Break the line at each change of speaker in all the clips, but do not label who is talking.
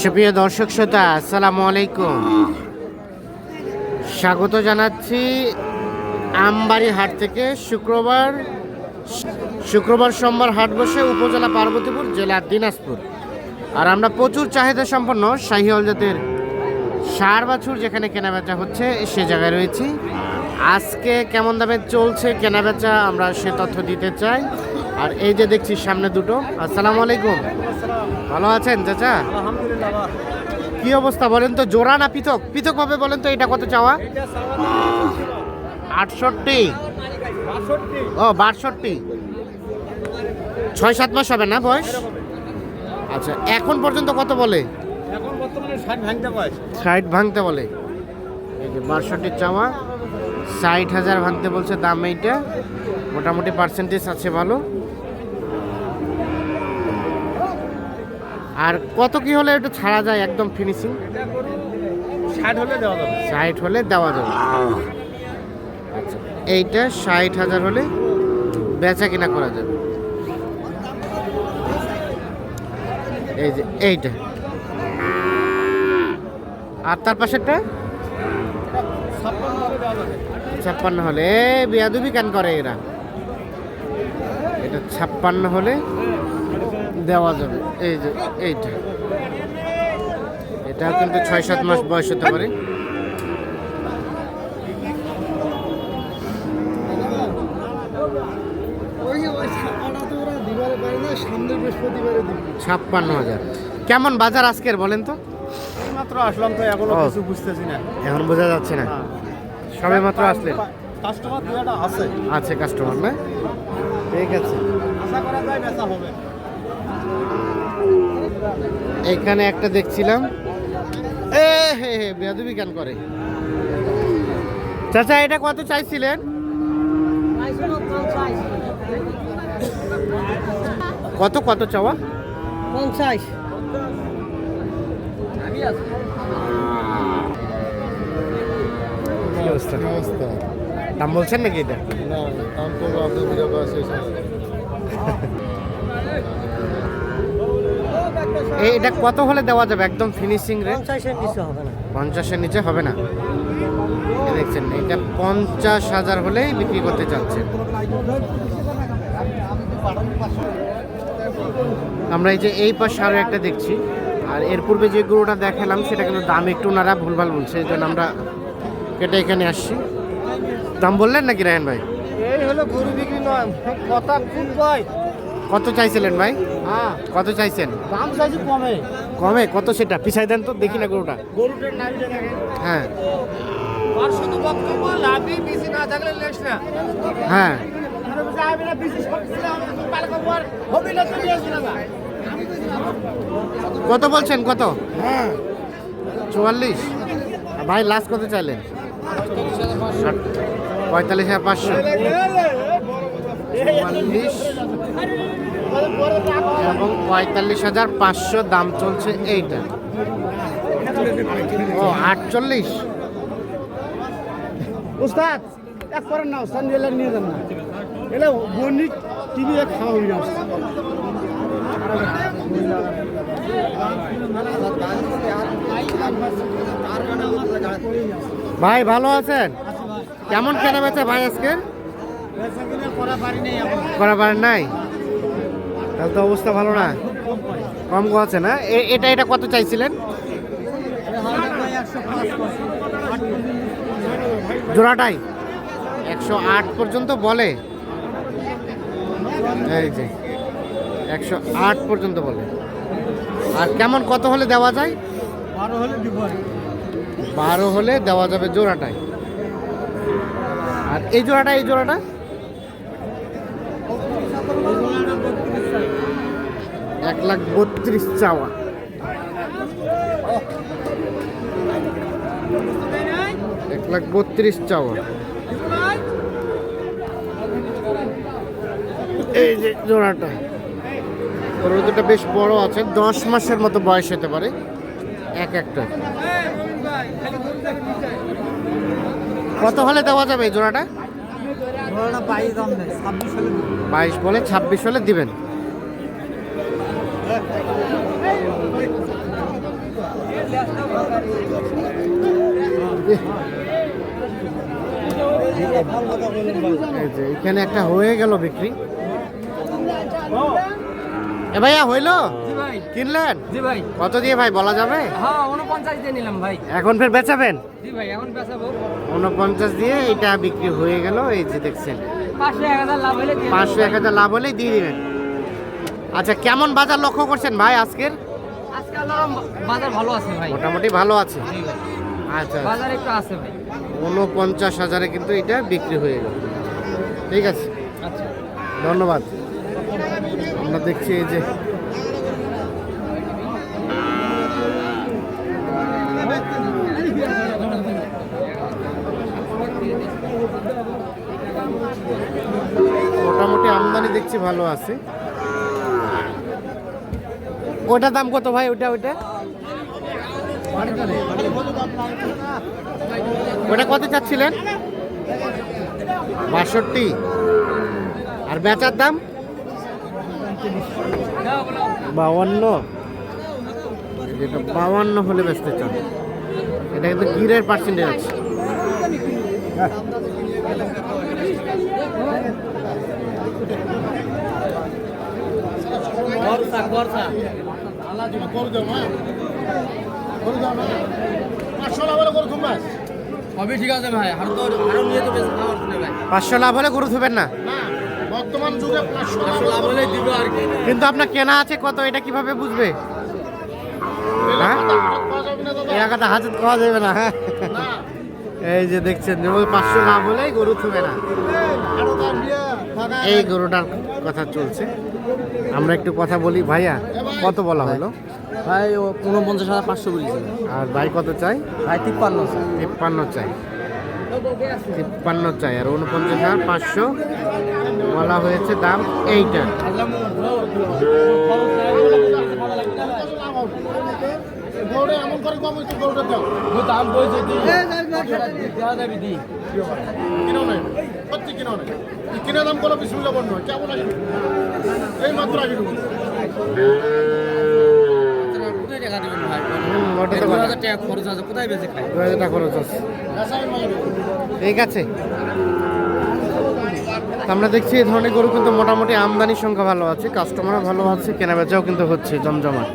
সুপ্রিয় দর্শক শ্রোতা, আসসালামু আলাইকুম। স্বাগত জানাচ্ছি আমবাড়ি হাট থেকে। শুক্রবার সোমবার হাট বসে উপজেলা পার্বতীপুর, জেলা দিনাজপুর। আর আমরা প্রচুর চাহিদা সম্পন্ন শাহিওয়াল জাতের ষাঁড় বাছুর যেখানে কেনাবেচা হচ্ছে সে জায়গায় রয়েছি। আজকে কেমন দামে চলছে কেনাবেচা আমরা সে তথ্য দিতে চাই। আর এই যে দেখছি সামনে দুটো। আসসালামু আলাইকুম, ভালো আছেন চাচা? কি অবস্থা বলেন তো, জোড়া না পৃথক? পৃথক ভাবে বলেন তো, এটা কত চাওয়া? 68। ও 62, 6-7 মাস হবে না বয়স? আচ্ছা, এখন পর্যন্ত কত বলে?
এখন বর্তমানে
60 ভাঙতে বলে। এই যে 62 চাওয়া, 60,000 ভাঙতে বলছে দাম। এইটা মোটামুটি পার্সেন্টেজ আছে ভালো। আর কত কি হলে একটু ছাড়া যায় একদম ফিনিশিং?
60 হলে দেওয়া যাবে।
60 হলে দেওয়া যাবে। আচ্ছা, এইটা 60,000 হলে বেচা কিনা করা যাবে। এই যে এইটা, আর তার পাশেরটা 56 হলে। বেয়াদবি কেন করে এরা? এটা 56 হলে দেওয়া যাবে। এই যে এইটা, এটা কিন্তু 6-7 মাস বয়স হতে পারে। ছাপ্পান্ন হাজার। কেমন বাজার আজকের বলেন তো?
মাত্র আসলাম তো, এখনো কিছু বুঝতেছি না।
এখন বোঝা যাচ্ছে না, সবে মাত্র আসলেন।
কাস্টমার দুটো আছে।
আছে কাস্টমার না? ঠিক আছে,
আশা করা যায় বেচা হবে।
এখানে একটা দেখছিলাম। হে বেয়াদবি কেন করে? চাচা এটা কত চাইছিলেন? কত কত চাওয়া?
50।
দাম বলছেন নাকি এটা? এটা কত হলে দেওয়া যাবে একদম ফিনিশিং রে?
50-এর নিচে হবে না।
50-এর নিচে হবে না। দেখছেন, এটা 50,000 হলেই বিক্রি করতে চাচ্ছেন। আমরা এই যে এই পাশে আরো একটা দেখছি। আর এর পূর্বে যে গরুটা দেখালাম সেটা কিন্তু দাম একটু ওনারা ভুলভাল বলছে, এই জন্য আমরা কেটে এখানে আসছি। দাম বললেন নাকি রায়হান ভাই?
এই হলো গরু বিক্রি নয়, কথা খুব কয়।
কত চাইছিলেন ভাই?
হ্যাঁ,
কত চাইছেন?
দাম চাইছি কমে।
কমে কত সেটা পিছাই দেন তো দেখি না গরুটা।
গরুটার নামটা দেখেন।
হ্যাঁ
আর শুধু বক্তব্য লাভই বেশি না থাকলে লেস না।
হ্যাঁ, কত বলছেন কত?
হ্যাঁ,
44। ভাই লাস্ট কত চাইলেন? 45,500। 44 এবং 45,500 দাম চলছে এইটা। ও 48।
উস্তাদ এক করেন না, উস্তাদ নিয়ে নিয়ে যান না। এলে বণিক টিভি খাওয়া হয়ে যাচ্ছে।
ভাই ভালো আছেন? কেমন কেনা বেচা ভাই আজকে? করা পারেন নাই? তাহলে তো অবস্থা ভালো না, কম আছে না? এটা কত চাইছিলেন? জোড়াটাই 108 পর্যন্ত বলে। এই যে 108 পর্যন্ত বলে। আর কেমন কত হলে দেওয়া যায়? 12 হলে দেওয়া যাবে জোড়াটাই। আর এই জোড়াটা 1,32,000 চাওয়া। চাওয়া। এই যে জোড়াটা, দুটো বেশ বড় আছে, 10 মাসের মতো বয়স হতে পারে এক একটা। কত হলে দেওয়া যাবে এই জোড়াটা? 22 বলে, 26 হলে দিবেন। এই যে এখানে একটা হয়ে গেল বিক্রি। এ ভাইয়া হইলো,
জি ভাই,
কিনলেন?
জি ভাই,
কত দিয়ে ভাই বলা যাবে?
হ্যাঁ 49 দিয়ে নিলাম ভাই।
এখন ফের বেচাবেন?
জি ভাই, এখন বেচাবো।
49 দিয়ে এটা বিক্রি হয়ে গেল। এই যে দেখছেন
500-1000 লাভ হলে
500-1000 লাভ হলেই দিয়ে দিবেন। আচ্ছা, কেমন বাজার লক্ষ্য করছেন ভাই আজকের?
আজকাল বাজার ভালো আছে ভাই।
মোটামুটি ভালো আছে।
জি ভাই,
আচ্ছা,
বাজার একটু আছে ভাই।
49,000-এ কিন্তু এটা বিক্রি হয়ে গেল। ঠিক আছে,
আচ্ছা,
ধন্যবাদ। আমরা দেখছি এই যে মোটামুটি আমদানি দেখছি ভালো আছে। ওটার দাম কত ভাই? ওটা ওটা কত চাচ্ছিলেন? 62। আর বেচার দাম 52। যেটা 52 হলে বেচতে চান। এটা কিন্তু গিরের পার্সেন্টেজ আছে।
সবই ঠিক আছে ভাই, আরো নিয়ে তো বেশি খাওয়ার ছিল ভাই।
500 লাভ হলে গরু থুবেন না?
বর্তমান যুগে 500
লাভ হলে দিব আর কি।
কিন্তু আপনার কেনা আছে কত, এটা কিভাবে বুঝবে? হ্যাঁ, এই টাকাটা হাজত খাওয়া যাবে না। হ্যাঁ, এই যে দেখছেন 500 লাভ হলেই গরু থুবে না। এই গরুটার কথা চলছে। আমরা একটু কথা বলি। ভাইয়া কত বলা হলো?
ভাই ও 49,500 বলেছিল।
আর ভাই কত চাই?
ভাই 53 স্যার।
53 চাই। 53 চাই। আর 49,500 বলা হয়েছে দাম এইটা।
এমন করে কম হচ্ছে গরুটা দাও
দাম বলছে দি দেওয়া যাবে দি।
কিনো নাই, সত্যি কিনো নাই। এই কিনা দাম কোনো বিশুল্লা বন্ধ হয় কেমন আসবে এই মাত্র আগে ঢুকুন।
কোথায় টাকা দিবেন ভাই?
ওটা তো
2000 টাকা খরচ আছে, কোথায় বেঁচে খাই?
2000 টাকা খরচ আছে। ঠিক আছে, তো আমরা দেখছি এই ধরনের গরু কিন্তু মোটামুটি আমদানির সংখ্যা ভালো আছে, কাস্টমারও ভালো আছে, কেনা বেচাও কিন্তু হচ্ছে জমজমাট।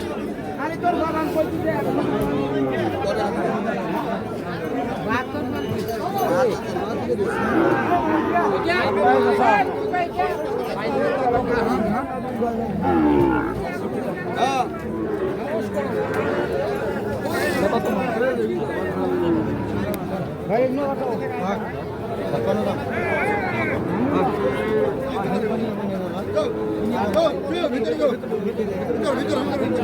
ভিতরে